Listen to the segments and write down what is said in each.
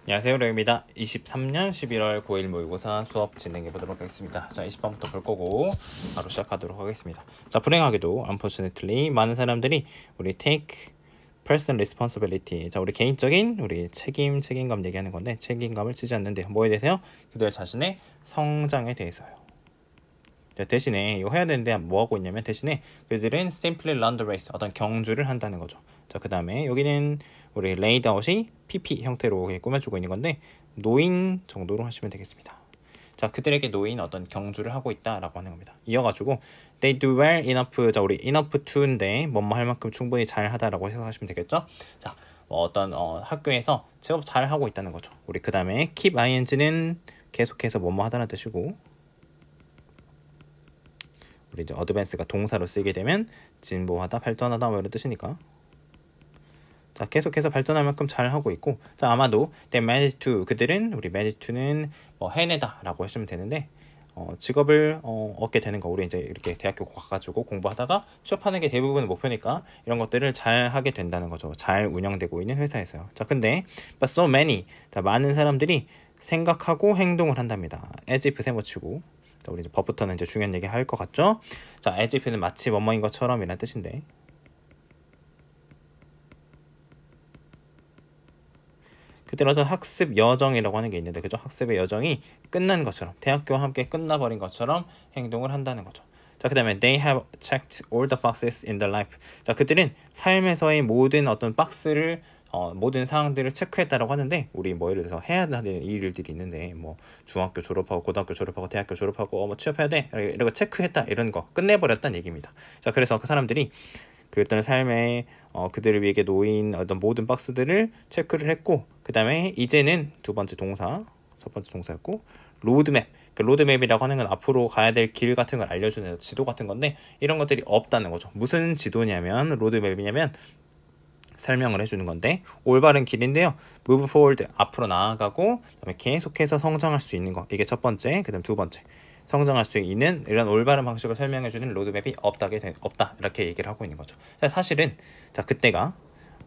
안녕하세요, 로입니다. 23년 11월 9일 모의고사 수업 진행해 보도록 하겠습니다. 자, 20번부터 볼 거고 바로 시작하도록 하겠습니다. 자, 불행하게도 unfortunately 많은 사람들이 우리 take personal responsibility, 자, 우리 개인적인 우리 책임감 얘기하는 건데 책임감을 지지 않는데 뭐에 대해서요? 그들 자신의 성장에 대해서요. 자, 대신에 이거 해야 되는데 뭐 하고 있냐면 대신에 그들은 simply run the race, 어떤 경주를 한다는 거죠. 자, 그 다음에 여기는 우리 laid out이 PP 형태로 꾸며주고 있는 건데 노인 정도로 하시면 되겠습니다. 자, 그들에게 노인 어떤 경주를 하고 있다라고 하는 겁니다. 이어가지고 they do well enough, 자, 우리 enough to인데 뭐뭐 할 만큼 충분히 잘 하다라고 해석하시면 되겠죠. 자, 어떤 학교에서 제법 잘 하고 있다는 거죠. 우리 그 다음에 keep ing는 계속해서 뭐뭐 하다는 뜻이고, 우리 이제 어드밴스가 동사로 쓰게 되면 진보하다, 발전하다 뭐 이런 뜻이니까. 자, 계속해서 발전할 만큼 잘 하고 있고, 자, 아마도 they manage to, 그들은 우리 manage to는 뭐 해내다라고 하시면 되는데 직업을 얻게 되는 거, 우리 이제 이렇게 대학교 가가지고 공부하다가 취업하는 게 대부분 목표니까 이런 것들을 잘 하게 된다는 거죠. 잘 운영되고 있는 회사에서요. 자, 근데 but so many, 자, 많은 사람들이 생각하고 행동을 한답니다. as if 세모치고. 자, 우리 이제 법부터는 이제 중요한 얘기 할 것 같죠? 자, as if는 마치 뭐뭐인 것처럼이라는 뜻인데, 그때 어떤 학습 여정이라고 하는 게 있는데, 그죠? 학습의 여정이 끝난 것처럼, 대학교와 함께 끝나버린 것처럼 행동을 한다는 거죠. 자, 그 다음에 they have checked all the boxes in their life. 자, 그들은 삶에서의 모든 어떤 박스를 모든 사항들을 체크했다라고 하는데, 우리 뭐 예를 들어서 해야 하는 일들이 있는데 뭐 중학교 졸업하고 고등학교 졸업하고 대학교 졸업하고 뭐 취업해야 돼 이런 거 체크했다, 이런 거 끝내버렸다는 얘기입니다. 자, 그래서 그 사람들이 그 어떤 삶에 그들을 위해 놓인 어떤 모든 박스들을 체크를 했고, 그 다음에 이제는 두 번째 동사, 첫 번째 동사였고, 로드맵, 그 로드맵이라고 하는 건 앞으로 가야 될 길 같은 걸 알려주는 지도 같은 건데 이런 것들이 없다는 거죠. 무슨 지도냐면, 로드맵이냐면 설명을 해주는 건데 올바른 길인데요. move forward, 앞으로 나아가고, 그다음에 계속해서 성장할 수 있는 거, 이게 첫 번째. 그다음 두 번째, 성장할 수 있는 이런 올바른 방식을 설명해주는 로드맵이 없다 이렇게 얘기를 하고 있는 거죠. 사실은 자, 그때가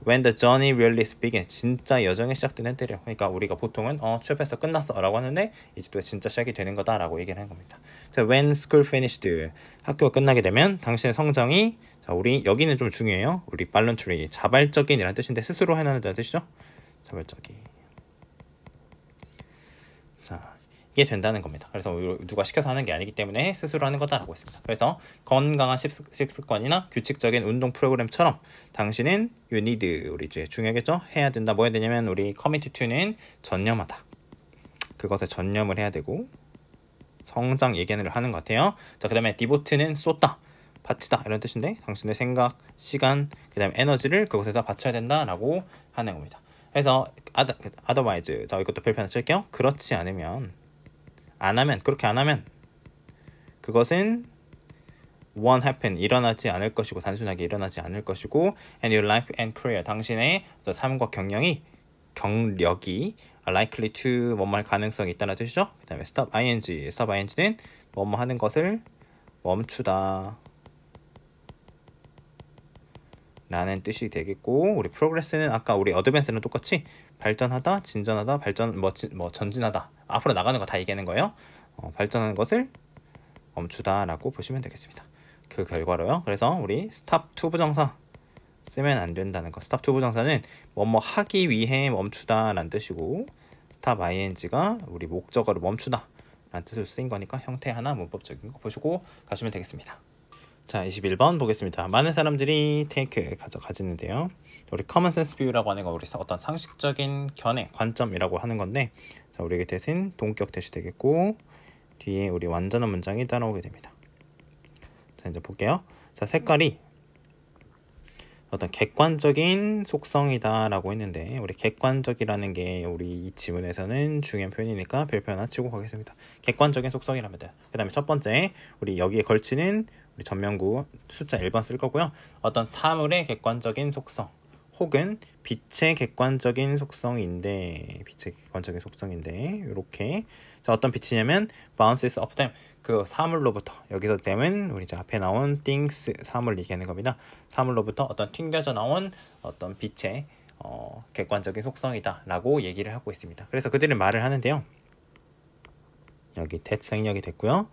when the journey really begins, 진짜 여정이 시작되는 때래요. 그러니까 우리가 보통은 취업해서 끝났어 라고 하는데 이제 또 진짜 시작이 되는 거다 라고 얘기를 하는 겁니다. 자, when school finished, 학교가 끝나게 되면 당신의 성장이, 자, 우리 여기는 좀 중요해요. 우리 voluntary, 자발적인이라는 뜻인데 스스로 해나는다는 뜻이죠. 자발적인. 자, 이게 된다는 겁니다. 그래서 누가 시켜서 하는 게 아니기 때문에 스스로 하는 거다라고 했습니다. 그래서 건강한 식습관이나 규칙적인 운동 프로그램처럼 당신은 you need, 우리 이제 중요하겠죠? 해야 된다. 뭐 해야 되냐면 우리 commit to는 전념하다, 그것에 전념을 해야 되고, 성장 얘기를 하는 것 같아요. 자, 그 다음에 devote는 쏟다, 바치다 이런 뜻인데 당신의 생각, 시간, 그 다음에 에너지를 그것에다 바쳐야 된다라고 하는 겁니다. 그래서 otherwise, 자, 이것도 별표 하나 칠게요. 그렇지 않으면, 그렇게 안 하면 그것은 won't happen, 일어나지 않을 것이고, 단순하게 일어나지 않을 것이고, and your life and career, 당신의 삶과 경력이 likely to 뭐뭐 할 가능성이 있다는 뜻이죠. 그 다음에 stop ing는 뭐뭐 하는 것을 멈추다 라는 뜻이 되겠고, 우리 progress는 아까 우리 advance는 똑같이 발전하다, 진전하다, 전진하다, 앞으로 나가는 거 다 얘기하는 거예요. 발전하는 것을 멈추다라고 보시면 되겠습니다. 그 결과로요. 그래서 우리 stop to 부정사 쓰면 안 된다는 거. stop to 부정사는 뭐뭐 하기 위해 멈추다라는 뜻이고, stop ing가 우리 목적어를 멈추다 라는 뜻으로 쓰인 거니까 형태 하나 문법적인 거 보시고 가시면 되겠습니다. 자, 21번 보겠습니다. 많은 사람들이 take 가지는데요. 우리 common sense view라고 하는 거, 우리 어떤 상식적인 견해, 관점이라고 하는 건데, 자, 우리에게 대신 동격 대시 되겠고, 뒤에 우리 완전한 문장이 따라오게 됩니다. 자, 이제 볼게요. 자, 색깔이 어떤 객관적인 속성이다 라고 했는데, 우리 객관적이라는 게 우리 이 지문에서는 중요한 표현이니까 별표 하나 치고 가겠습니다. 객관적인 속성이랍니다. 그 다음에 첫 번째, 우리 여기에 걸치는 우리 전면구 숫자 1번 쓸 거고요. 어떤 사물의 객관적인 속성, 혹은 빛의 객관적인 속성인데, 이렇게, 자, 어떤 빛이냐면 bounces off them, 그 사물로부터, 여기서 them은 우리 이제 앞에 나온 things, 사물 얘기하는 겁니다. 사물로부터 어떤 튕겨져 나온 어떤 빛의 객관적인 속성이다 라고 얘기를 하고 있습니다. 그래서 그들은 말을 하는데요. 여기 that 생략이 됐고요.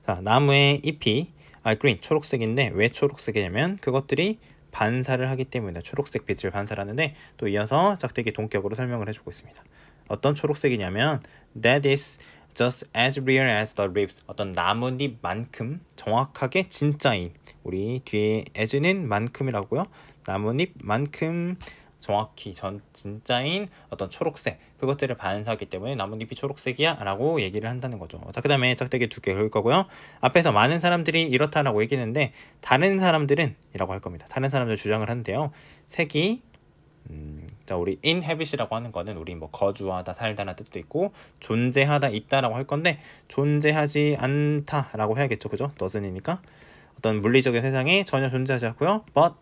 자, 나무의 잎이 green, 초록색인데 왜 초록색이냐면 그것들이 반사를 하기 때문에 초록색 빛을 반사하는데 또 이어서 짝대기 동격으로 설명을 해주고 있습니다. 어떤 초록색이냐면 that is just as real as the leaves. 어떤 나뭇잎만큼 정확하게 진짜인, 우리 뒤에 as는 만큼이라고요. 나뭇잎만큼 정확히 진짜인 어떤 초록색, 그것들을 반사하기 때문에 나뭇잎이 초록색이야 라고 얘기를 한다는 거죠. 자, 그 다음에 짝대기 2개 그을 거고요. 앞에서 많은 사람들이 이렇다라고 얘기했는데 다른 사람들은 이라고 할 겁니다. 다른 사람들 주장을 하는데요. 색이 자, 우리 inhabit이라고 하는 거는 우리 뭐 거주하다, 살다라는 뜻도 있고 존재하다, 있다라고 할 건데 존재하지 않다라고 해야겠죠. 그죠? doesn'이니까 어떤 물리적인 세상에 전혀 존재하지 않고요. but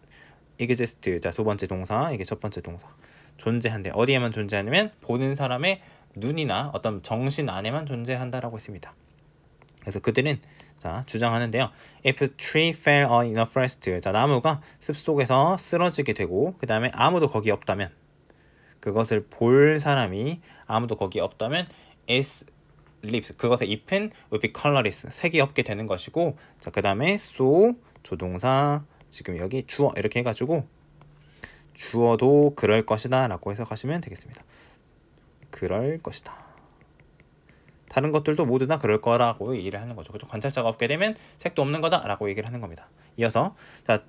exist. 자, 두 번째 동사, 이게 첫 번째 동사. 존재한대. 어디에만 존재하냐면 보는 사람의 눈이나 어떤 정신 안에만 존재한다라고 했습니다. 그래서 그들은 자, 주장하는데요. If a tree fell in a forest. 자, 나무가 숲속에서 쓰러지게 되고 그 다음에 아무도 거기 없다면, 그것을 볼 사람이 아무도 거기 없다면 its leaves. 그것의 잎은 would be colorless. 색이 없게 되는 것이고, 자, 그 다음에 so 조동사, 지금 여기 주어 이렇게 해가지고 주어도 그럴 것이다 라고 해석하시면 되겠습니다. 그럴 것이다. 다른 것들도 모두 다 그럴 거라고 얘기를 하는 거죠. 그죠? 관찰자가 없게 되면 색도 없는 거다 라고 얘기를 하는 겁니다. 이어서 자,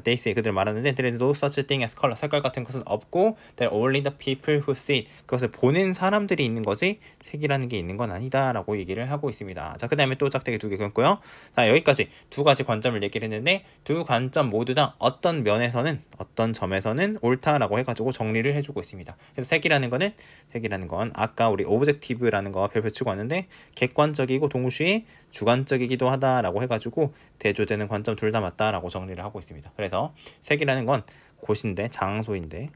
they say, 그들 말하는데 there is no such thing as color. 색깔 같은 것은 없고 there are only the people who see it. 그것을 보는 사람들이 있는 거지 색이라는 게 있는 건 아니다 라고 얘기를 하고 있습니다. 자, 그 다음에 또 짝대기 2개 끊고요. 자, 여기까지 두 가지 관점을 얘기를 했는데 두 관점 모두 다 어떤 면에서는, 어떤 점에서는 옳다라고 해가지고 정리를 해주고 있습니다. 그래서 색이라는 건 아까 우리 오브젝티브라는 거 별표 치고 왔는데 객관적이고 동시에 주관적이기도 하다라고 해가지고 대조되는 관점 둘 다 맞다라고 정리를 하고 있습니다. 그래서 색이라는 건 곳인데, 장소인데,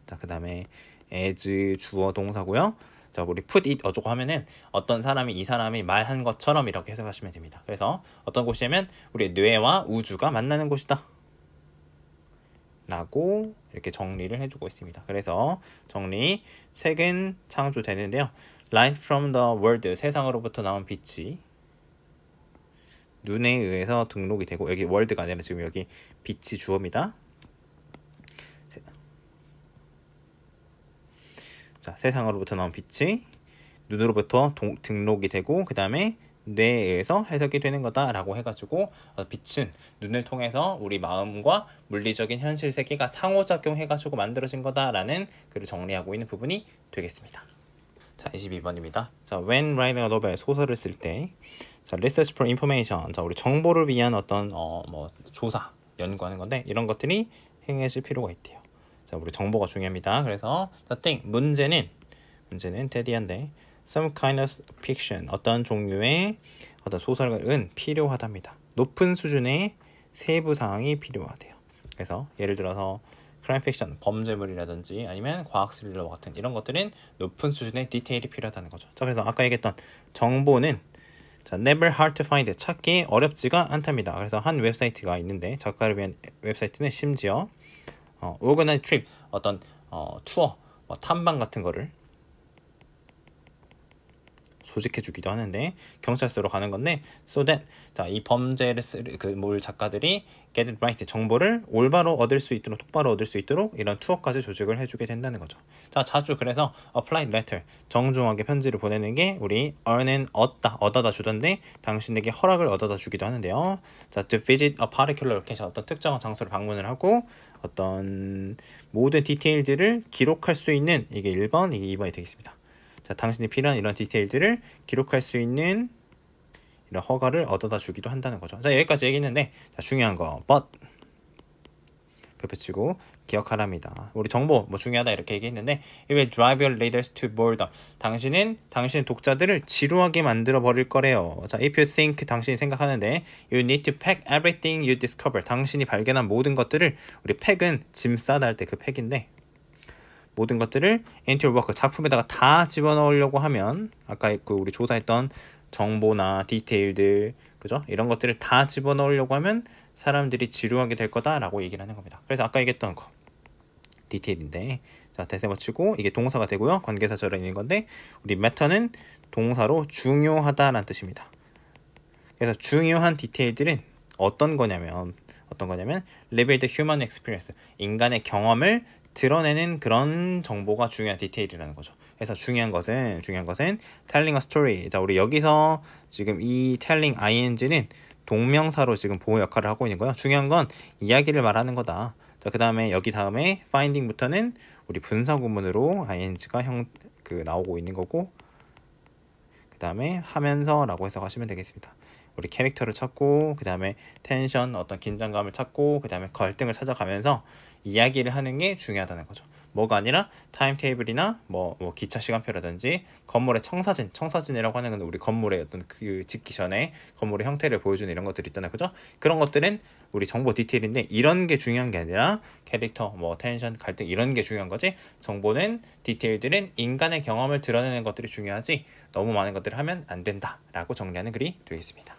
자, 그 다음에 as 주어 동사고요. 자, 우리 put it 어쩌고 하면은 어떤 사람이 이 사람이 말한 것처럼 이렇게 해석하시면 됩니다. 그래서 어떤 곳이냐면 우리 뇌와 우주가 만나는 곳이다 라고 이렇게 정리를 해주고 있습니다. 그래서 정리, 색은 창조되는데요. Light from the world, 세상으로부터 나온 빛이 눈에 의해서 등록이 되고, 여기 월드가 아니라 지금 여기 빛이 주어입니다. 자, 세상으로부터 나온 빛이 눈으로부터 등록이 되고 그 다음에 뇌에 의해서 해석이 되는 거다라고 해가지고 빛은 눈을 통해서 우리 마음과 물리적인 현실 세계가 상호작용해가지고 만들어진 거다라는 글을 정리하고 있는 부분이 되겠습니다. 자, 22번입니다. 자, when writing a novel, 소설을 쓸 때, 자, research for information, 자, 우리 정보를 위한 어떤 뭐 조사, 연구하는 건데 이런 것들이 행해질 필요가 있대요. 자, 우리 정보가 중요합니다. 그래서 the thing, 문제는 테디한데 some kind of fiction, 어떤 종류의 어떤 소설은 필요하답니다. 높은 수준의 세부 사항이 필요하대요. 그래서 예를 들어서 크라임 픽션, 범죄물이라든지 아니면 과학 스릴러 같은 이런 것들은 높은 수준의 디테일이 필요하다는 거죠. 자, 그래서 아까 얘기했던 정보는 자, never hard to find, 찾기 어렵지가 않답니다. 그래서 한 웹사이트가 있는데 작가를 위한 웹사이트는 심지어 organize trip, 어떤 투어, 탐방 같은 거를 조직해주기도 하는데 경찰서로 가는 건데 so that, 자, 이 범죄를 물 작가들이 get it right, 정보를 올바로 얻을 수 있도록, 똑바로 얻을 수 있도록 이런 투어까지 조직을 해주게 된다는 거죠. 자, 자주 그래서 applied letter, 정중하게 편지를 보내는 게 우리 earn은 얻어다 주던데 당신에게 허락을 얻어다 주기도 하는데요. 자, to visit a particular location, 어떤 특정한 장소를 방문을 하고 어떤 모든 디테일들을 기록할 수 있는, 이게 1번, 이게 2번이 되겠습니다. 자, 당신이 필요한 이런 디테일들을 기록할 수 있는 이런 허가를 얻어다 주기도 한다는 거죠. 자, 여기까지 얘기했는데 자, 중요한 거 but 펼치고 기억하랍니다. 우리 정보 뭐 중요하다 이렇게 얘기했는데 it will drive your readers to boredom. 당신의 독자들을 지루하게 만들어 버릴 거래요. 자, if you think, 당신이 생각하는데 you need to pack everything you discover. 당신이 발견한 모든 것들을, 우리 팩은 짐 싸다 할 때 그 팩인데 모든 것들을 into your work, 작품에다가 다 집어넣으려고 하면 아까 그 우리 조사했던 정보나 디테일들, 그죠? 이런 것들을 다 집어넣으려고 하면 사람들이 지루하게 될 거다라고 얘기를 하는 겁니다. 그래서 아까 얘기했던 거 디테일인데, 자 대세모 치고 이게 동사가 되고요. 관계사절에 있는 건데 우리 matter는 동사로 중요하다라는 뜻입니다. 그래서 중요한 디테일들은 어떤 거냐면 reveal the human experience, 인간의 경험을 드러내는 그런 정보가 중요한 디테일이라는 거죠. 그래서 중요한 것은 telling a story. 자, 우리 여기서 지금 이 telling ing는 동명사로 지금 보호 역할을 하고 있는 거예요. 중요한 건 이야기를 말하는 거다. 자, 그 다음에 여기 다음에 finding부터는 우리 분사 구문으로 ing가 나오고 있는 거고, 그 다음에 하면서라고 해석하시면 되겠습니다. 우리 캐릭터를 찾고, 그 다음에 텐션, 어떤 긴장감을 찾고, 그 다음에 갈등을 찾아가면서 이야기를 하는 게 중요하다는 거죠. 뭐가 아니라 타임테이블이나 뭐 기차 시간표라든지 건물의 청사진이라고 하는 건 우리 건물의 어떤 그 짓기 전에 건물의 형태를 보여주는 이런 것들 있잖아요, 그죠? 그런 것들은 우리 정보 디테일인데 이런 게 중요한 게 아니라 캐릭터, 뭐 텐션, 갈등 이런 게 중요한 거지. 정보는 디테일들은 인간의 경험을 드러내는 것들이 중요하지 너무 많은 것들을 하면 안 된다라고 정리하는 글이 되겠습니다.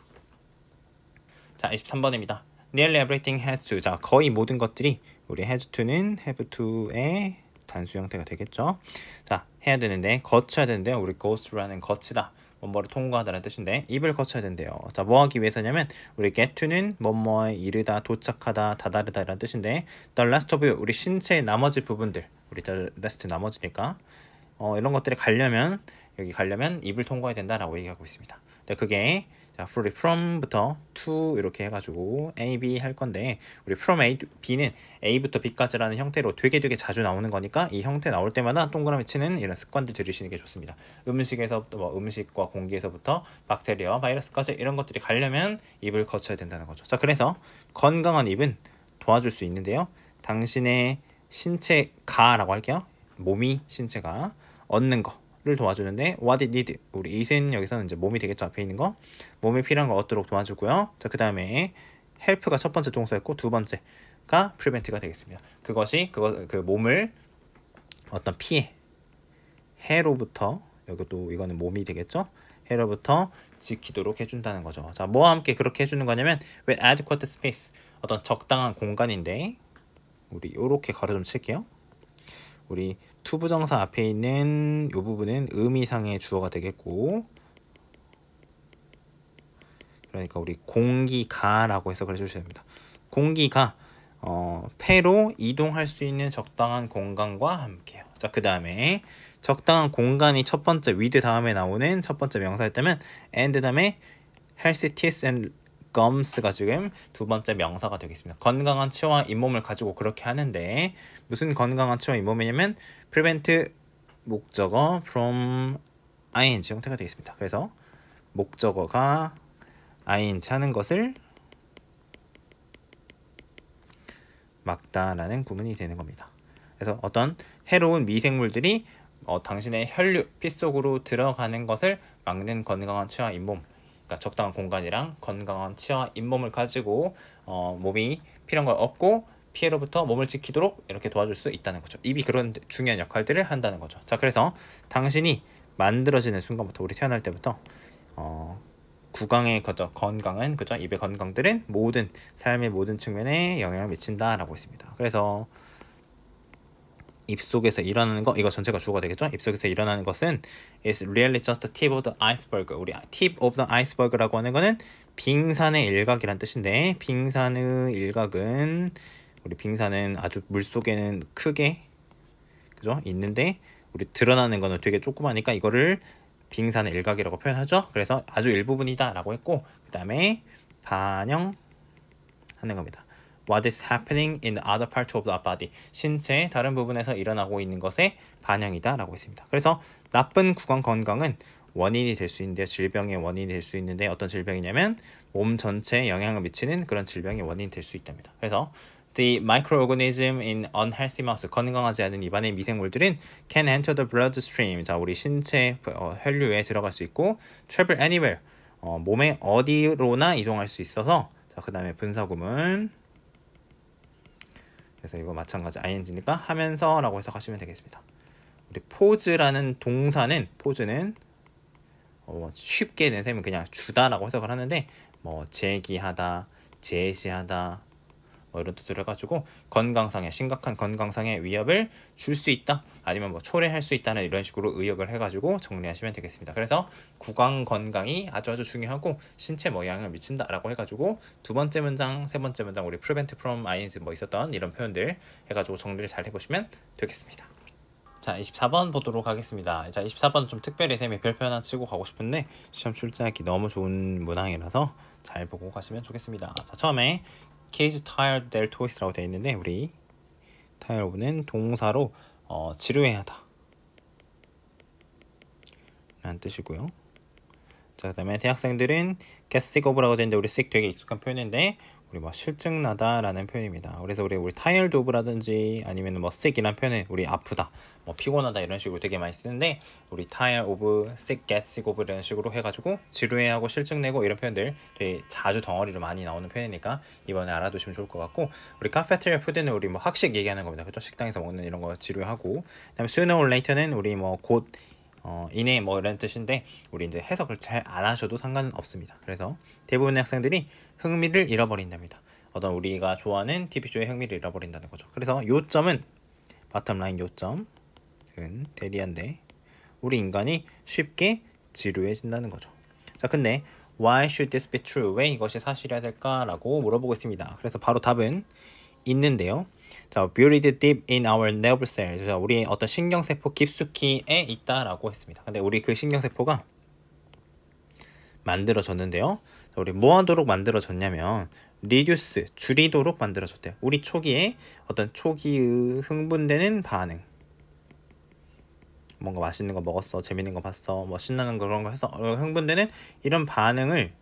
자, 23번입니다. Nearly everything has to. 자, 거의 모든 것들이 우리 has to는 have to의 단수 형태가 되겠죠. 자, 해야 되는데 거쳐야 되는데요. 우리 go through라는 거치다, 뭐뭐를 통과하다는 뜻인데 입을 거쳐야 된대요. 자, 뭐 하기 위해서냐면 우리 get to는 뭐뭐에 이르다, 도착하다, 다다르다 이런 뜻인데 the rest of you, 우리 신체의 나머지 부분들, 우리 the rest 나머지니까 이런 것들이 가려면 여기 가려면 입을 통과해야 된다라고 얘기하고 있습니다. 자, 그게 자, from부터 to 이렇게 해가지고 A, B 할 건데 우리 from A, B는 A부터 B까지라는 형태로 되게 자주 나오는 거니까 이 형태 나올 때마다 동그라미 치는 이런 습관들 들으시는 게 좋습니다. 음식에서부터 뭐 음식과 공기에서부터 박테리아와 바이러스까지 이런 것들이 가려면 입을 거쳐야 된다는 거죠. 자, 그래서 건강한 입은 도와줄 수 있는데요. 당신의 신체가라고 할게요. 몸이 신체가 얻는 거를 도와주는데 what it need, 우리 it은 여기서는 이제 몸이 되겠죠. 앞에 있는 거 몸에 필요한 걸 얻도록 도와주고요. 자, 그 다음에 help가 첫 번째 동사였고 두 번째가 prevent가 되겠습니다. 그것이 그 몸을 어떤 피해, 해로부터, 여기도 이거는 몸이 되겠죠. 해로부터 지키도록 해준다는 거죠. 자, 뭐와 함께 그렇게 해주는 거냐면 with adequate space, 어떤 적당한 공간인데 우리 요렇게 가로 좀 칠게요. 우리 투부정사 앞에 있는 이 부분은 의미상의 주어가 되겠고, 그러니까 우리 공기가라고 해석을 해주셔야 됩니다. 공기가 폐로 이동할 수 있는 적당한 공간과 함께요. 자, 그 다음에 적당한 공간이 첫 번째 with 다음에 나오는 첫 번째 명사였다면 and 다음에 healthy teeth and gums가 지금 두 번째 명사가 되겠습니다. 건강한 치와 잇몸을 가지고 그렇게 하는데 무슨 건강한 치와 잇몸이냐면 prevent 목적어 from ing 형태가 되겠습니다. 그래서 목적어가 ing 하는 것을 막다라는 구문이 되는 겁니다. 그래서 어떤 해로운 미생물들이 당신의 혈류, 피 속으로 들어가는 것을 막는 건강한 치와 잇몸, 그러니까 적당한 공간이랑 건강한 치와 잇몸을 가지고 몸이 필요한 걸 얻고 피해로부터 몸을 지키도록 이렇게 도와줄 수 있다는 거죠. 입이 그런 중요한 역할들을 한다는 거죠. 자, 그래서 당신이 만들어지는 순간부터, 우리 태어날 때부터 구강의 건강은 그죠? 입의 건강들은 모든 삶의 모든 측면에 영향을 미친다라고 했습니다. 그래서 입속에서 일어나는 거, 이거 전체가 주어가 되겠죠? 입속에서 일어나는 것은 is really just the tip of the iceberg. 우리 tip of the iceberg라고 하는 거는 빙산의 일각이란 뜻인데, 빙산의 일각은 우리 빙산은 아주 물 속에는 크게 그죠? 있는데 우리 드러나는 거는 되게 조그마니까 이거를 빙산의 일각이라고 표현하죠. 그래서 아주 일부분이다라고 했고, 그 다음에 반영하는 겁니다. What is happening in the other part of the body? 신체의 다른 부분에서 일어나고 있는 것의 반영이다라고 했습니다. 그래서 나쁜 구강 건강은 원인이 될 수 있는데요. 질병의 원인이 될 수 있는데 어떤 질병이냐면 몸 전체에 영향을 미치는 그런 질병의 원인이 될 수 있답니다. 그래서 The microorganism in unhealthy mouse, 건강하지 않은 입안의 미생물들은 can enter the bloodstream. 자, 우리 신체 혈류에 들어갈 수 있고 travel anywhere, 몸의 어디로나 이동할 수 있어서, 자, 그 다음에 분사구문, 그래서 이거 마찬가지 ing니까 하면서라고 해석하시면 되겠습니다. 우리 포즈라는 동사는, 포즈는 쉽게 내세면 그냥 주다라고 해석을 하는데 뭐 제기하다, 제시하다, 뭐 이런 뜻으로 해가지고 건강상의 심각한 건강상의 위협을 줄 수 있다 아니면 뭐 초래할 수 있다는 이런 식으로 의역을 해가지고 정리하시면 되겠습니다. 그래서 구강 건강이 아주 중요하고 신체 뭐 영향을 미친다라고 해가지고 두 번째 문장, 세 번째 문장 우리 prevent from INS 뭐 있었던 이런 표현들 해가지고 정리를 잘 해보시면 되겠습니다. 자, 24번 보도록 하겠습니다. 자, 24번 좀 특별히 쌤이 별표 하나 치고 가고 싶은데 시험 출제하기 너무 좋은 문항이라서 잘 보고 가시면 좋겠습니다. 자, 처음에 kids tired their toys라고 되어 있는데 우리 tired는 동사로 지루해하다 라는 뜻이고요. 자, 그 다음에 대학생들은 get sick of라고 되는데 우리 sick 되게 익숙한 표현인데 우리 뭐 실증나다 라는 표현입니다. 그래서 우리 tired of라든지 아니면 뭐 sick이라는 표현은 우리 아프다, 뭐 피곤하다 이런 식으로 되게 많이 쓰는데 우리 tired of, sick, get sick of 이런 식으로 해가지고 지루해하고 실증내고 이런 표현들 되게 자주 덩어리로 많이 나오는 표현이니까 이번에 알아두시면 좋을 것 같고 우리 cafeteria food는 우리 뭐 학식 얘기하는 겁니다. 그죠? 식당에서 먹는 이런 거 지루하고 그다음에 sooner or later는 우리 뭐 곧 이내 뭐 이런 뜻인데 우리 이제 해석을 잘 안 하셔도 상관은 없습니다. 그래서 대부분의 학생들이 흥미를 잃어버린답니다. 어떤 우리가 좋아하는 TV쇼의 흥미를 잃어버린다는 거죠. 그래서 요점은 바텀 라인 요점은 대리한데 우리 인간이 쉽게 지루해진다는 거죠. 자, 근데 why should this be true? 왜 이것이 사실이어야 될까라고 물어보고 있습니다. 그래서 바로 답은 있는데요. 자, buried deep in our nerve cells. 자, 우리 어떤 신경세포 깊숙이에 있다라고 했습니다. 근데 우리 그 신경세포가 만들어졌는데요. 자, 우리 뭐 하도록 만들어졌냐면 reduce, 줄이도록 만들어졌대요. 우리 초기에 어떤 초기의 흥분되는 반응. 뭔가 맛있는 거 먹었어, 재밌는 거 봤어, 뭐 신나는 거 그런 거 해서 흥분되는 이런 반응을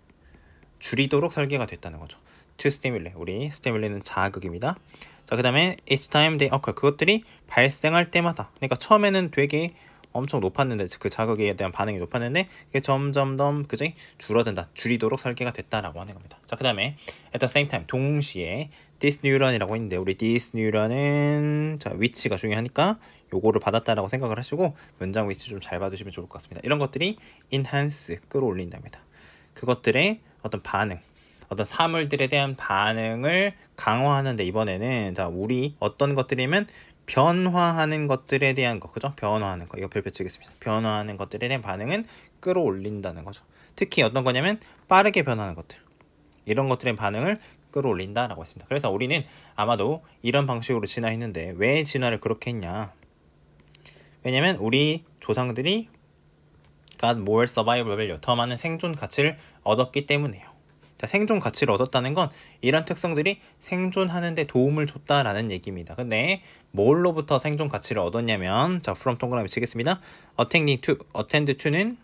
줄이도록 설계가 됐다는 거죠. to stimulate, 우리 stimulate는 자극입니다. 자, 그 다음에 each time they occur, 그것들이 발생할 때마다, 그러니까 처음에는 되게 엄청 높았는데 그 자극에 대한 반응이 높았는데 그게 점점 더 그제 줄어든다, 줄이도록 설계가 됐다라고 하는 겁니다. 자, 그 다음에 at the same time, 동시에 this neuron이라고 있는데 우리 this neuron은 자, 위치가 중요하니까 요거를 받았다라고 생각을 하시고 문장 위치 좀 잘 봐두시면 좋을 것 같습니다. 이런 것들이 enhance, 끌어올린답니다. 그것들의 어떤 반응, 어떤 사물들에 대한 반응을 강화하는데 이번에는 자, 우리 어떤 것들이면 변화하는 것들에 대한 거, 그죠? 변화하는 거, 이거 별표 치겠습니다. 변화하는 것들에 대한 반응은 끌어올린다는 거죠. 특히 어떤 거냐면 빠르게 변하는 것들, 이런 것들의 반응을 끌어올린다라고 했습니다. 그래서 우리는 아마도 이런 방식으로 진화했는데 왜 진화를 그렇게 했냐? 왜냐면 우리 조상들이 got more survival value, 더 많은 생존 가치를 얻었기 때문이에요. 자, 생존 가치를 얻었다는 건 이런 특성들이 생존하는 데 도움을 줬다라는 얘기입니다. 근데 뭘로부터 생존 가치를 얻었냐면 자, from 동그라미 치겠습니다. attend to는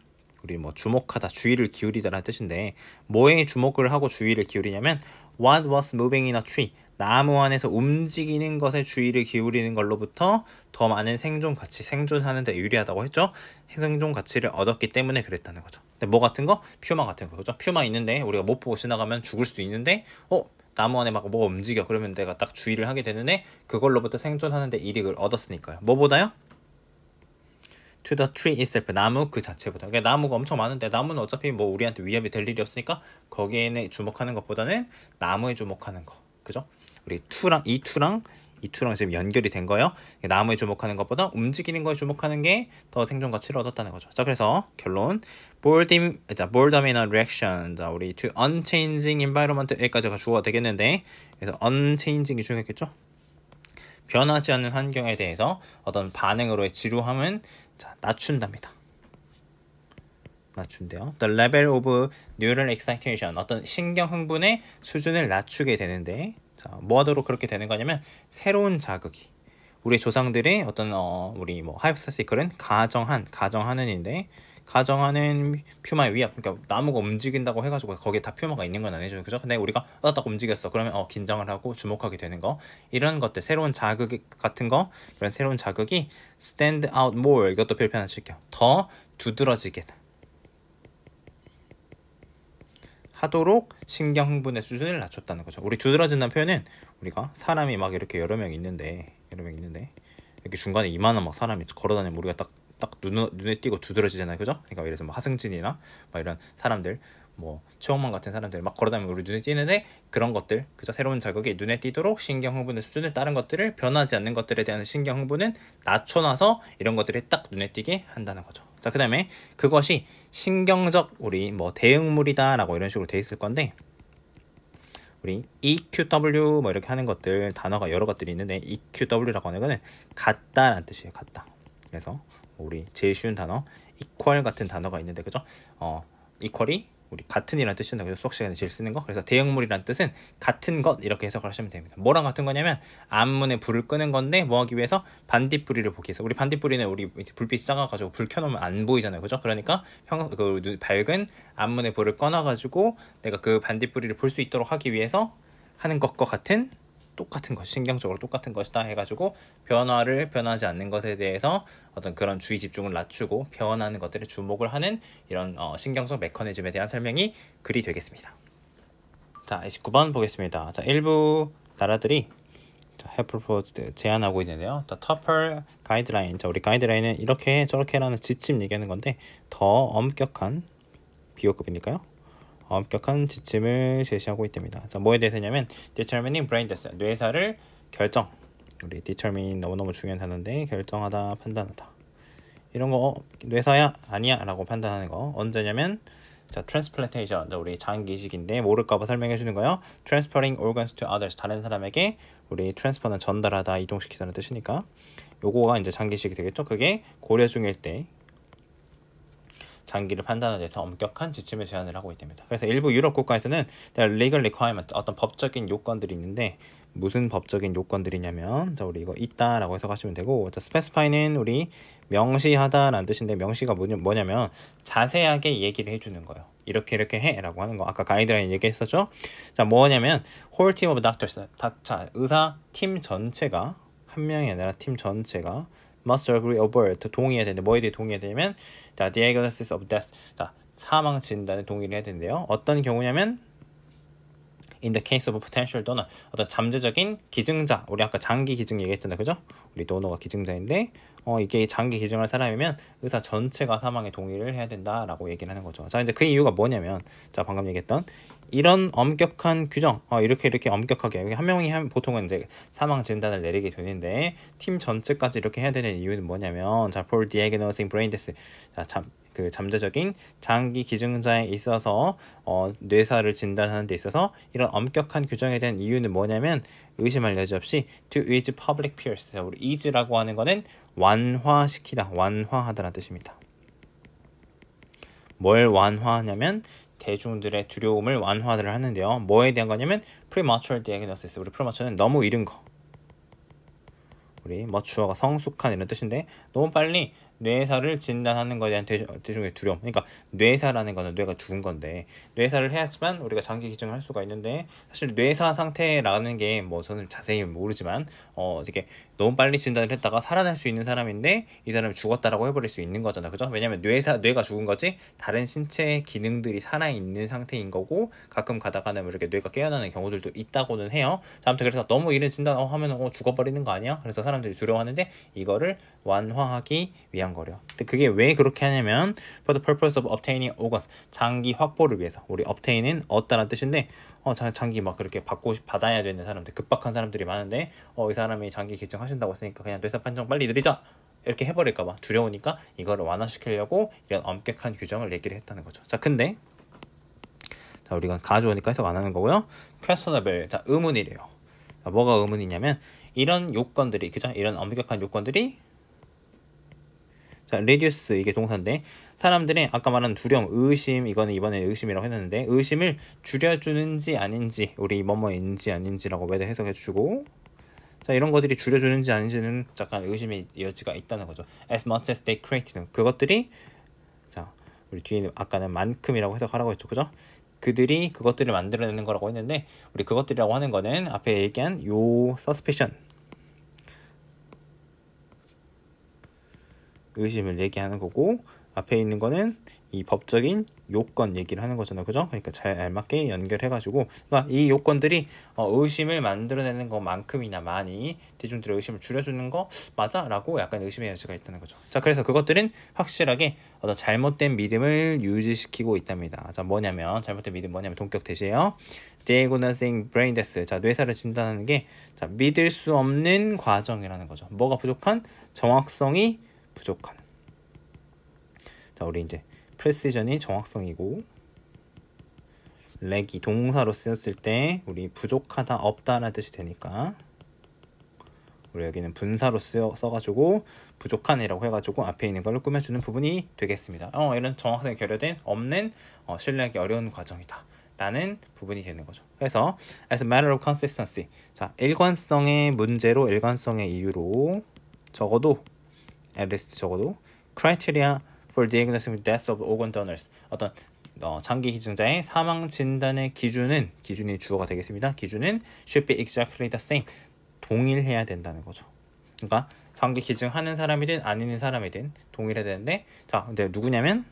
우리 뭐 주목하다, 주의를 기울이다라는 뜻인데 뭐에 주목을 하고 주의를 기울이냐면 what was moving in a tree, 나무 안에서 움직이는 것에 주의를 기울이는 걸로부터 더 많은 생존 가치, 생존하는 데 유리하다고 했죠. 생존 가치를 얻었기 때문에 그랬다는 거죠. 근데 뭐 같은 거? 퓨마 같은 거죠. 퓨마 있는데 우리가 못 보고 지나가면 죽을 수도 있는데 나무 안에 막 뭐가 움직여. 그러면 내가 딱 주의를 하게 되는데 그걸로부터 생존하는 데 이득을 얻었으니까요. 뭐보다요? to the tree itself, 나무 그 자체보다. 그러니까 나무가 엄청 많은데 나무는 어차피 뭐 우리한테 위협이 될 일이 없으니까 거기에 주목하는 것보다는 나무에 주목하는 거, 그죠? 우리 이 투랑 지금 연결이 된 거예요. 나무에 주목하는 것보다 움직이는 거에 주목하는 게 더 생존 가치를 얻었다는 거죠. 자, 그래서 결론 boredom in a reaction. 자, 우리 to unchanging environment, 여기까지가 주어가 되겠는데 그래서 unchanging이 중요했겠죠. 변하지 않는 환경에 대해서 어떤 반응으로의 지루함은 자, 낮춘답니다. 낮춘대요. The level of neural excitation, 어떤 신경 흥분의 수준을 낮추게 되는데 자, 뭐 하도록 그렇게 되는 거냐면 새로운 자극이 우리 조상들의 어떤 우리 뭐 하이포테티컬은 가정하는인데 가정하는 퓨마의 위협, 그러니까 나무가 움직인다고 해가지고 거기에 다 퓨마가 있는 건 아니죠, 그죠? 근데 우리가 딱 움직였어, 그러면 긴장을 하고 주목하게 되는 거, 이런 것들, 새로운 자극 같은 거, 이런 새로운 자극이 stand out more, 이것도 별표 하나 칠게요. 더 두드러지게 하도록 신경 흥분의 수준을 낮췄다는 거죠. 우리 두드러진다는 표현은 우리가 사람이 막 이렇게 여러 명 있는데 이렇게 중간에 이만한 막 사람이 걸어다니면 우리가 딱 눈에 띄고 두드러지잖아요, 그죠? 그러니까 예를 들어서 뭐 하승진이나 막 이런 사람들 뭐 추억만 같은 사람들 막 걸어다니면 우리 눈에 띄는데 그런 것들 그저 새로운 자극이 눈에 띄도록 신경 흥분의 수준을 다른 것들을 변하지 않는 것들에 대한 신경 흥분은 낮춰놔서 이런 것들이 딱 눈에 띄게 한다는 거죠. 자, 그 다음에 그것이 신경적 우리 뭐 대응물이다 라고 이런 식으로 돼 있을 건데 우리 EQW 뭐 이렇게 하는 것들 단어가 여러 것들이 있는데 EQW라고 하는 거는 같다라는 뜻이에요. 같다. 그래서 우리 제일 쉬운 단어 equal 같은 단어가 있는데 그죠? equal이 우리 같은이라는 뜻이다. 그래서 수학 시간에 제일 쓰는 거. 그래서 대응물이라는 뜻은 같은 것 이렇게 해석을 하시면 됩니다. 뭐랑 같은 거냐면 앞문에 불을 끄는 건데 뭐 하기 위해서 반딧불이를 보기 위해서. 우리 반딧불이는 우리 불빛이 작아가지고 불 켜놓으면 안 보이잖아요. 그죠? 그러니까 그 밝은 앞문에 불을 꺼놔가지고 내가 그 반딧불이를 볼 수 있도록 하기 위해서 하는 것과 같은 똑같은 것, 신경적으로 똑같은 것이다 해가지고 변하지 않는 것에 대해서 어떤 그런 주의 집중을 낮추고 변하는 것들에 주목을 하는 이런 신경적 메커니즘에 대한 설명이 글이 되겠습니다. 자, 29번 보겠습니다. 자, 일부 나라들이 have proposed 제안하고 있는데요. The Tupper Guideline. 자, 우리 가이드라인은 이렇게 저렇게라는 지침 얘기하는 건데 더 엄격한 비호급이니까요. 엄격한 지침을 제시하고 있답니다. 자, 뭐에 대해서냐면 determining brain death, 뇌사를 결정. 우리 determine 너무너무 중요한 단어인데 결정하다, 판단하다. 이런 거 뇌사야 아니야 라고 판단하는 거 언제냐면 자, transplantation. 자, 우리 장기 이식인데 모를까봐 설명해 주는 거요. transferring organs to others. 다른 사람에게 우리 transfer는 전달하다, 이동시키다는 뜻이니까 요거가 이제 장기 이식이 되겠죠. 그게 고려 중일 때 장기를 판단하기 위해서 엄격한 지침을 제안을 하고 있답니다. 그래서 일부 유럽 국가에서는 legal requirement, 어떤 법적인 요건들이 있는데 무슨 법적인 요건들이냐면 자, 우리 이거 있다라고 해석하시면 되고 자, specify는 우리 명시하다라는 뜻인데 명시가 뭐냐면 자세하게 얘기를 해주는 거예요. 이렇게 해라고 하는 거 아까 가이드라인 얘기했었죠. 자, 뭐냐면 whole team of doctors, 자, 의사 팀 전체가 한 명이 아니라 팀 전체가 must agree over 동의해야 되는데 뭐에 대해 동의해야 되냐면 the diagnosis of death, 자, 사망 진단에 동의를 해야 되는데요. 어떤 경우냐면 in the case of potential donor, 어떤 잠재적인 기증자, 우리 아까 장기 기증 얘기했잖아요, 그죠? 우리 도너가 기증자인데 이게 장기 기증할 사람이면 의사 전체가 사망에 동의를 해야 된다라고 얘기를 하는 거죠. 자, 이제 그 이유가 뭐냐면 자, 방금 얘기했던 이런 엄격한 규정, 이렇게 엄격하게 한 명이 보통은 이제 사망 진단을 내리게 되는데 팀 전체까지 이렇게 해야 되는 이유는 뭐냐면 자, for diagnosing brain death, 자, 그 잠재적인 장기 기증자에 있어서 뇌사를 진단하는 데 있어서 이런 엄격한 규정에 대한 이유는 뭐냐면 의심할 여지 없이 to ease public fears. 자, 우리 ease라고 하는 거는 완화시키다, 완화하다라는 뜻입니다. 뭘 완화하냐면 대중들의 두려움을 완화를 하는데요. 뭐에 대한 거냐면 premature diagnosis. 우리 premature는 너무 이른 거. 우리 mature가 성숙한 이런 뜻인데 너무 빨리 뇌사를 진단하는 것에 대한 대중의 두려움. 그러니까 뇌사라는 거는 뇌가 죽은 건데 뇌사를 해야지만 우리가 장기 기증을 할 수가 있는데 사실 뇌사 상태라는 게 뭐 저는 자세히 모르지만 이게 너무 빨리 진단을 했다가 살아날 수 있는 사람인데 이 사람이 죽었다라고 해버릴 수 있는 거잖아, 그죠? 왜냐면 뇌가 죽은 거지 다른 신체 기능들이 살아있는 상태인 거고 가끔 가다가는 이렇게 뇌가 깨어나는 경우들도 있다고는 해요. 자, 아무튼 그래서 너무 이른 진단 하면 죽어버리는 거 아니야? 그래서 사람들이 두려워하는데 이거를 완화하기 위한 거래요. 근데 그게 왜 그렇게 하냐면 for the purpose of obtaining organs, 장기 확보를 위해서. 우리 obtain은 얻다라는 뜻인데 장기 막 그렇게 받아야 되는 사람들, 급박한 사람들이 많은데 이 사람이 장기 기증하신다고 했으니까 그냥 뇌사 판정 빨리 내리자 이렇게 해버릴까봐 두려우니까 이거를 완화시키려고 이런 엄격한 규정을 얘기를 했다는 거죠. 자, 근데 자, 우리가 가져오니까 해석 안 하는 거고요. questionable, 자, 의문이래요. 자, 뭐가 의문이냐면 이런 요건들이, 그죠? 이런 엄격한 요건들이 자, reduce 이게 동사인데 사람들의 아까 말한 두려움, 의심, 이거는 이번에 의심이라고 했는데 의심을 줄여주는지 아닌지, 우리 뭐뭐인지 아닌지라고 매달 해석해주고 자, 이런 것들이 줄여주는지 아닌지는 잠깐 의심의 여지가 있다는 거죠. As much as they create, 그것들이 자, 우리 뒤에 아까는 만큼이라고 해석하라고 했죠, 그죠? 그들이 그것들을 만들어내는 거라고 했는데 우리 그것들이라고 하는 거는 앞에 얘기한 요 suspicion, 의심을 얘기하는 거고 앞에 있는 거는 이 법적인 요건 얘기를 하는 거잖아요. 그죠? 그러니까 잘 알맞게 연결해가지고, 그러니까 이 요건들이 의심을 만들어내는 것만큼이나 많이 대중들의 의심을 줄여주는 거 맞아? 라고 약간 의심의 여지가 있다는 거죠. 자, 그래서 그것들은 확실하게 어떤 잘못된 믿음을 유지시키고 있답니다. 자, 뭐냐면, 잘못된 믿음 뭐냐면, 동격 대시예요. Diagnosing brain death. 자, 뇌사를 진단하는 게, 자, 믿을 수 없는 과정이라는 거죠. 뭐가 부족한? 정확성이 부족한. 자, 우리 이제 프레시전이 정확성이고, 렉이 동사로 쓰였을 때 우리 부족하다, 없다라는 뜻이 되니까 우리 여기는 분사로 써가지고 부족한이라고 해가지고 앞에 있는 걸로 꾸며주는 부분이 되겠습니다. 이런 정확성이 결여된 없는 신뢰하기 어려운 과정이다 라는 부분이 되는 거죠. 그래서 as a matter of consistency, 자, 일관성의 문제로, 일관성의 이유로 적어도 at least 적어도 criteria for diagnosing deaths of organ donors, 어떤 장기 기증자의 사망 진단의 기준이 주어가 되겠습니다. 기준은 should be exactly the same, 동일해야 된다는 거죠. 그러니까 장기 기증하는 사람이든 아닌 사람이든 동일해야 되는데, 자, 근데 누구냐면,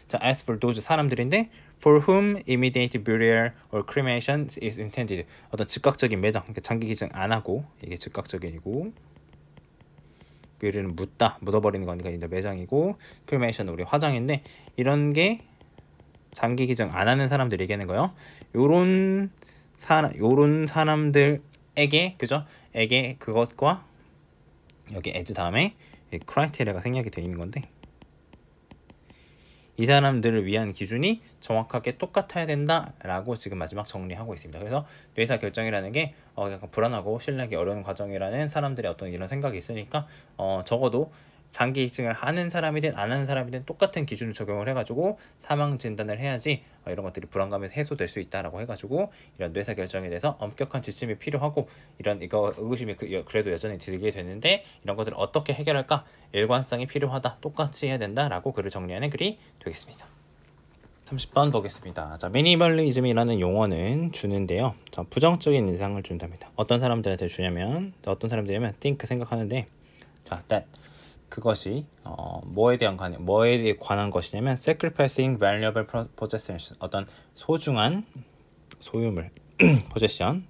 자, as for those 사람들인데 for whom immediate burial or cremation is intended, 어떤 즉각적인 매장, 그러니까 장기 기증 안 하고, 이게 즉각적이고, 뇌를 묻어버리는 거니까 이제 매장이고, 크리메이션은 우리 화장인데, 이런 게 장기 기증 안 하는 사람들 얘기하는 거예요. 요런 사람들에게, 그죠? 에게 그것과 여기 as 다음에 크라이테리아가 생략이 되어 있는 건데, 이 사람들을 위한 기준이 정확하게 똑같아야 된다라고 지금 마지막 정리하고 있습니다. 그래서 뇌사 결정이라는 게 약간 불안하고 신뢰하기 어려운 과정이라는 사람들의 어떤 이런 생각이 있으니까 적어도 장기 기증을 하는 사람이든 안 하는 사람이든 똑같은 기준을 적용을 해가지고 사망 진단을 해야지 이런 것들이 불안감에서 해소될 수 있다라고 해가지고 이런 뇌사 결정에 대해서 엄격한 지침이 필요하고, 이거 의구심이 그래도 여전히 들게 되는데 이런 것들을 어떻게 해결할까? 일관성이 필요하다, 똑같이 해야 된다라고 글을 정리하는 글이 되겠습니다. 30번 보겠습니다. 자, 미니멀리즘이라는 용어는 주는데요. 자, 부정적인 인상을 준답니다. 어떤 사람들한테 주냐면, 어떤 사람들이면 think 생각하는데, 자, that 그것이 뭐에 관한 것이냐면 sacrificing valuable possessions, 어떤 소중한 소유물 possession,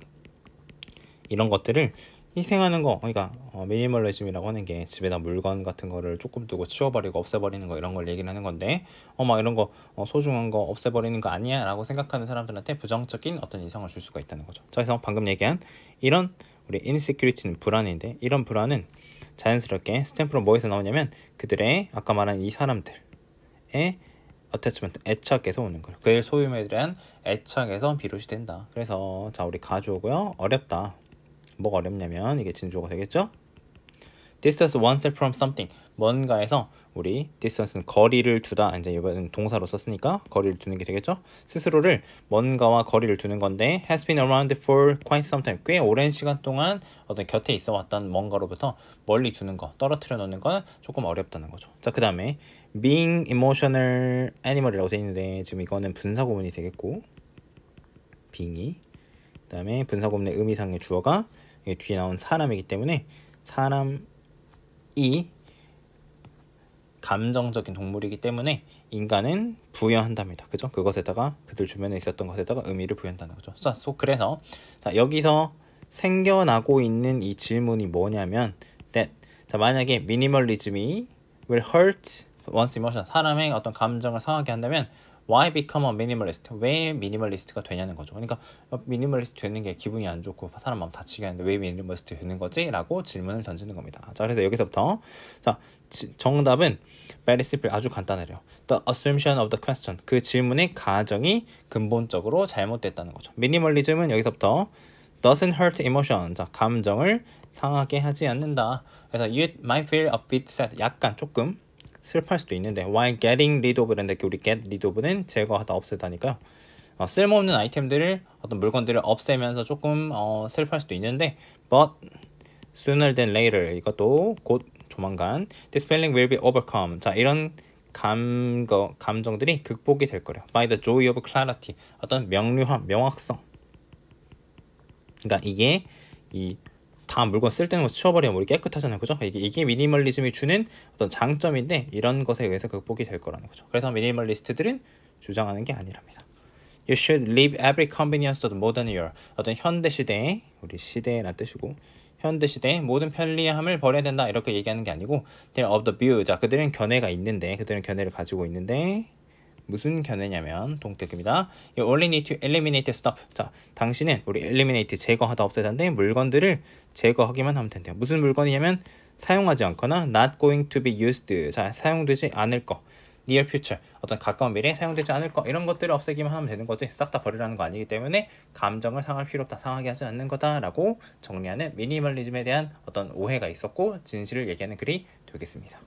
이런 것들을 희생하는 거. 그러니까 미니멀리즘이라고 하는 게 집에다 물건 같은 거를 조금 두고 치워버리고 없애버리는 거, 이런 걸 얘기를 하는 건데, 막 이런 거 소중한 거 없애버리는 거 아니야 라고 생각하는 사람들한테 부정적인 어떤 인상을 줄 수가 있다는 거죠. 자, 그래서 방금 얘기한 이런 우리 insecurity는 불안인데, 이런 불안은 자연스럽게 스탬프로 뭐에서 나오냐면 그들의 아까 말한 이 사람들의 attachment, 애착에서 오는 거예요. 그 소유물에 대한 애착에서 비롯이 된다. 그래서 자, 우리 가주어고요. 어렵다. 뭐가 어렵냐면 이게 진주어가 되겠죠? distance oneself from something, 뭔가에서 우리 distance는 거리를 두다, 이제 이번엔 동사로 썼으니까 거리를 두는 게 되겠죠? 스스로를 뭔가와 거리를 두는 건데 has been around for quite some time, 꽤 오랜 시간 동안 어떤 곁에 있어 왔던 뭔가로부터 멀리 두는 거, 떨어뜨려 놓는 건 조금 어렵다는 거죠. 자, 그 다음에 being emotional animal이라고 되어 있는데 지금 이거는 분사구문이 되겠고, being이, 그 다음에 분사구문의 의미상의 주어가 뒤에 나온 사람이기 때문에 사람이 감정적인 동물이기 때문에 인간은 부여한답니다. 그죠? 그것에다가 그들 주변에 있었던 것에다가 의미를 부여한다는 거죠. 자, 그래서 자, 여기서 생겨나고 있는 이 질문이 뭐냐면 that, 자, 만약에 미니멀리즘이 will hurt one's emotion, 사람의 어떤 감정을 상하게 한다면 why become a minimalist? 왜 미니멀리스트가 되냐는 거죠. 그러니까 미니멀리스트 되는 게 기분이 안 좋고 사람 마음 다치게 하는데 왜 미니멀리스트 되는 거지? 라고 질문을 던지는 겁니다. 자, 그래서 여기서부터 자, 정답은 very simple, 아주 간단해요. The assumption of the question, 그 질문의 가정이 근본적으로 잘못됐다는 거죠. 미니멀리즘은 여기서부터 doesn't hurt emotion, 자, 감정을 상하게 하지 않는다. 그래서 you might feel a bit sad, 약간 조금 슬퍼할 수도 있는데 while getting rid of라는데 우리 get rid of는 제거하다, 없애다니까요. 쓸모없는 아이템들을, 어떤 물건들을 없애면서 조금 슬퍼할 수도 있는데 but sooner than later, 이것도 곧 조만간 this feeling will be overcome, 자, 이런 감정들이 극복이 될 거래요. by the joy of clarity, 어떤 명확성. 그러니까 이게 이 다 물건 쓸 때는 거 치워버리면 우리 깨끗하잖아요, 그죠? 이게 미니멀리즘이 주는 어떤 장점인데 이런 것에 의해서 극복이 될 거라는 거죠. 그래서 미니멀리스트들은 주장하는 게 아니랍니다. You should leave every convenience to the modern era. 어떤 현대 시대에 우리 시대라는 뜻이고 현대 시대의 모든 편리함을 버려야 된다 이렇게 얘기하는 게 아니고 they're of the view. 자, 그들은 견해가 있는데 그들은 견해를 가지고 있는데 무슨 견해냐면 동격입니다. You only need to eliminate stuff. 자, 당신은 우리 eliminate 제거하다 없애다인데 물건들을 제거하기만 하면 된대요. 무슨 물건이냐면 사용하지 않거나 not going to be used. 자, 사용되지 않을 거. near future. 어떤 가까운 미래에 사용되지 않을 거. 이런 것들을 없애기만 하면 되는 거지. 싹 다 버리라는 거 아니기 때문에 감정을 상할 필요 없다. 상하게 하지 않는 거다라고 정리하는 미니멀리즘에 대한 어떤 오해가 있었고 진실을 얘기하는 글이 되겠습니다.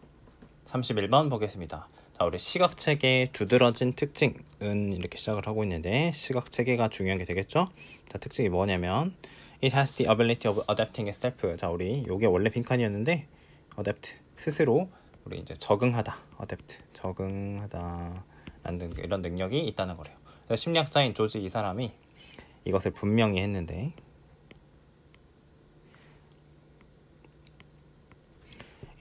31번 보겠습니다. 자, 우리 시각체계의 두드러진 특징은 이렇게 시작을 하고 있는데 시각체계가 중요한 게 되겠죠? 자, 특징이 뭐냐면 It has the ability of adapting itself. 자, 우리 요게 원래 빈칸이었는데 adapt 스스로 우리 이제 적응하다, adapt 적응하다 라는 이런 능력이 있다는 거래요. 그래서 심리학자인 조지 이 사람이 이것을 분명히 했는데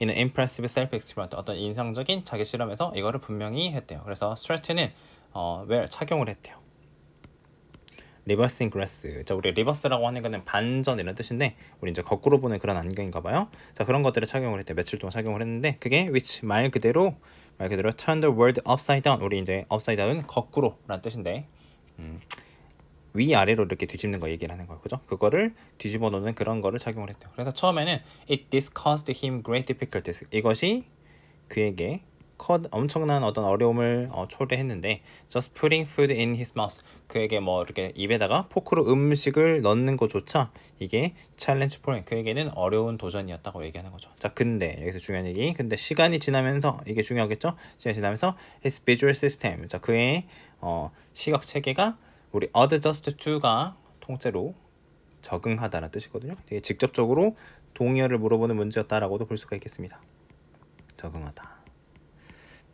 In an impressive self-experiment 어떤 인상적인 자기 실험에서 이거를 분명히 했대요. 그래서 스트레이트는 왜 착용을 했대요. 리버싱 글래스. 자, 우리 리버스라고 하는 거는 반전 이런 뜻인데 우리 이제 거꾸로 보는 그런 안경인가 봐요. 자, 그런 것들을 착용을 했대요. 며칠 동안 착용을 했는데 그게 which 말 그대로 turn the world upside down. 우리 이제 upside down은 거꾸로라는 뜻인데 위아래로 이렇게 뒤집는 거 얘기를 하는 거예요. 그죠? 그거를 뒤집어 놓는 그런 거를 착용을 했대요. 그래서 처음에는 it this caused him great difficulties. 이것이 그에게 엄청난 어떤 어려움을 초래했는데 just putting food in his mouth. 그에게 뭐 이렇게 입에다가 포크로 음식을 넣는 것조차 이게 challenge for him. 그에게는 어려운 도전이었다고 얘기하는 거죠. 자, 근데 여기서 중요한 얘기. 근데 시간이 지나면서 이게 중요하겠죠? 시간이 지나면서 his visual system. 자, 그의 시각 체계가 우리 adjust to가 통째로 적응하다라는 뜻이거든요. 되게 직접적으로 동의어를 물어보는 문제였다라고도 볼 수가 있겠습니다. 적응하다.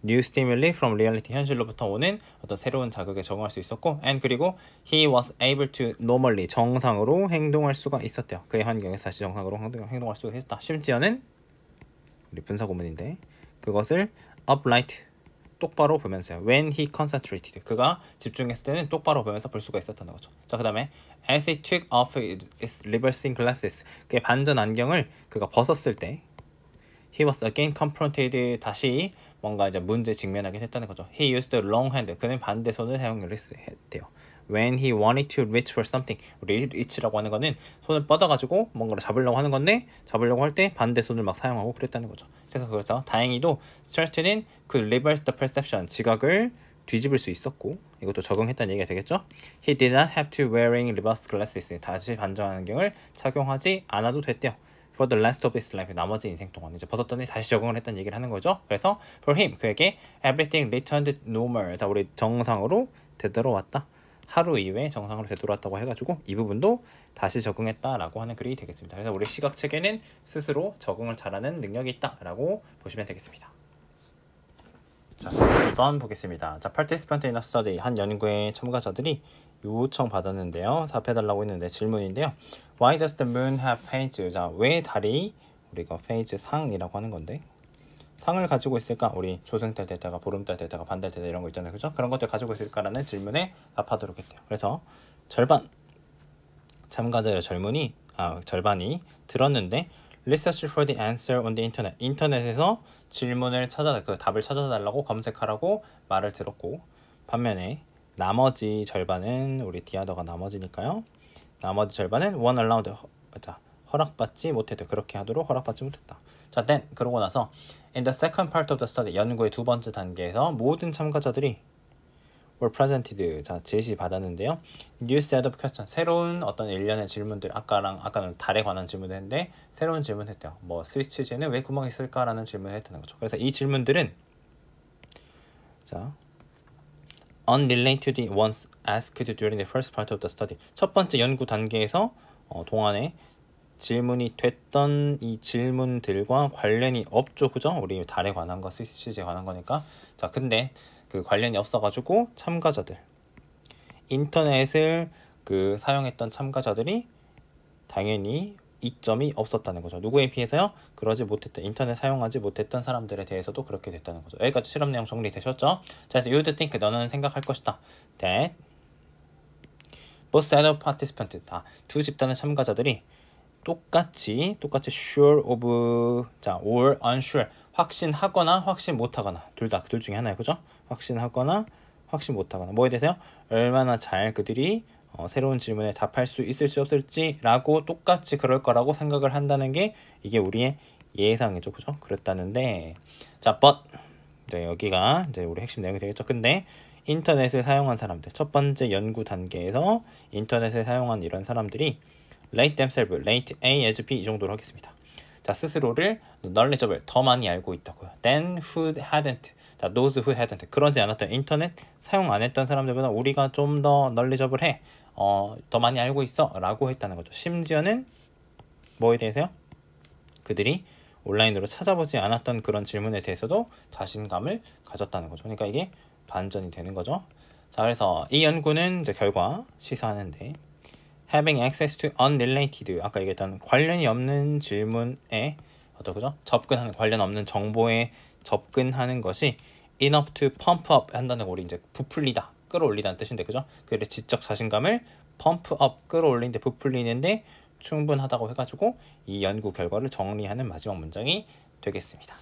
New stimuli from reality. 현실로부터 오는 어떤 새로운 자극에 적응할 수 있었고 and 그리고 he was able to normally 정상으로 행동할 수가 있었대요. 그의 환경에서 다시 정상으로 행동할 수가 있었다. 심지어는 우리 분사구문인데 그것을 upright 똑바로 보면서요. When he concentrated. 그가 집중했을 때는 똑바로 보면서 볼 수가 있었다는 거죠. 자, 그 다음에 as he took off his reversing glasses. 그의 반전 안경을 그가 벗었을 때 he was again confronted. 다시 뭔가 이제 문제에 직면하게 됐다는 거죠. He used the wrong hand. 그는 반대손을 사용을 했대요. When he wanted to reach for something. 우리 reach라고 하는 거는 손을 뻗어가지고 뭔가를 잡으려고 하는 건데 잡으려고 할 때 반대손을 막 사용하고 그랬다는 거죠. 그래서 다행히도 스트레이트는 그 reverse the perception. 지각을 뒤집을 수 있었고 이것도 적응했다는 얘기가 되겠죠. He did not have to wearing reverse glasses. 다시 반전 안경을 착용하지 않아도 됐대요. For the rest of his life. 나머지 인생 동안 이제 벗었더니 다시 적응을 했다는 얘기를 하는 거죠. 그래서 for him. 그에게 everything returned normal. 자, 우리 정상으로 되돌아왔다. 하루 이후에 정상으로 되돌아왔다고 해가지고 이 부분도 다시 적응했다라고 하는 글이 되겠습니다. 그래서 우리 시각체계는 스스로 적응을 잘하는 능력이 있다라고 보시면 되겠습니다. 자, 2번 보겠습니다. 자, participant in a study. 한 연구의 참가자들이 요청 받았는데요. 답해달라고 했는데 질문인데요. Why does the moon have phase? 자, 왜 달이 우리가 phase 상이라고 하는 건데 상을 가지고 있을까? 우리 조승달 됐다가 보름달 됐다가 반달 됐다 이런 거 있잖아요. 그죠? 그런 것들 가지고 있을까라는 질문에 답하도록 했대요. 그래서 절반 참가자의 절반이 들었는데 Research for the answer on the internet. 인터넷에서 질문을 그 답을 찾아달라고 검색하라고 말을 들었고 반면에 나머지 절반은 우리 디아더가 나머지니까요. 나머지 절반은 one allowed. 자, 허락받지 못했대. 그렇게 하도록 허락받지 못했다. 자, then 그러고 나서 in the second part of the study 연구의 두 번째 단계에서 모든 참가자들이 were presented. 자, 제시 받았는데요. new set of questions. 새로운 어떤 일련의 질문들. 아까는 달에 관한 질문을 했는데 새로운 질문을 했대요. 뭐 스위치제는 왜 구멍이 있을까라는 질문을 했다는 거죠. 그래서 이 질문들은 자, unrelated to the ones asked during the first part of the study. 첫 번째 연구 단계에서 동안에 질문이 됐던 이 질문들과 관련이 없죠. 그죠? 우리 달에 관한 거, 스위치제에 관한 거니까. 자, 근데 그 관련이 없어가지고 참가자들 인터넷을 사용했던 참가자들이 당연히 이점이 없었다는 거죠. 누구에 비해서요? 그러지 못했던, 인터넷 사용하지 못했던 사람들에 대해서도 그렇게 됐다는 거죠. 여기까지 실험 내용 정리되셨죠? 자, 그래서 you would think, 너는 생각할 것이다. that both set of participants, 두 집단의 참가자들이 똑같이 sure of, 자, or unsure, 확신하거나 확신 못하거나, 둘 중에 하나예요. 그죠? 확신하거나 확신 못하거나, 뭐에 대해서요? 얼마나 잘 그들이 새로운 질문에 답할 수 있을지 없을지 라고 똑같이 그럴 거라고 생각을 한다는 게 이게 우리의 예상이죠. 그죠? 그랬다는데, 자, but, 네, 여기가 이제 우리 핵심 내용이 되겠죠. 근데 인터넷을 사용한 사람들, 첫 번째 연구 단계에서 인터넷을 사용한 이런 사람들이 rate themselves, rate A as B 이 정도로 하겠습니다. 자, 스스로를 knowledgeable, 더 많이 알고 있다고요. than who hadn't, 자, those who hadn't, 그러지 않았던, 인터넷 사용 안 했던 사람들보다 우리가 좀 더 knowledgeable 해, 더 많이 알고 있어 라고 했다는 거죠. 심지어는 뭐에 대해서요? 그들이 온라인으로 찾아보지 않았던 그런 질문에 대해서도 자신감을 가졌다는 거죠. 그러니까 이게 반전이 되는 거죠. 자, 그래서 이 연구는 이제 결과 시사하는데, having access to unrelated, 아까 얘기했던 관련이 없는 질문에 그죠? 접근하는, 관련 없는 정보에 접근하는 것이 enough to pump up 한다는 거, 우리 이제 부풀리다, 끌어올리다는 뜻인데, 그죠? 그래 지적 자신감을 pump up, 끌어올리는데, 부풀리는데 충분하다고 해가지고 이 연구 결과를 정리하는 마지막 문장이 되겠습니다.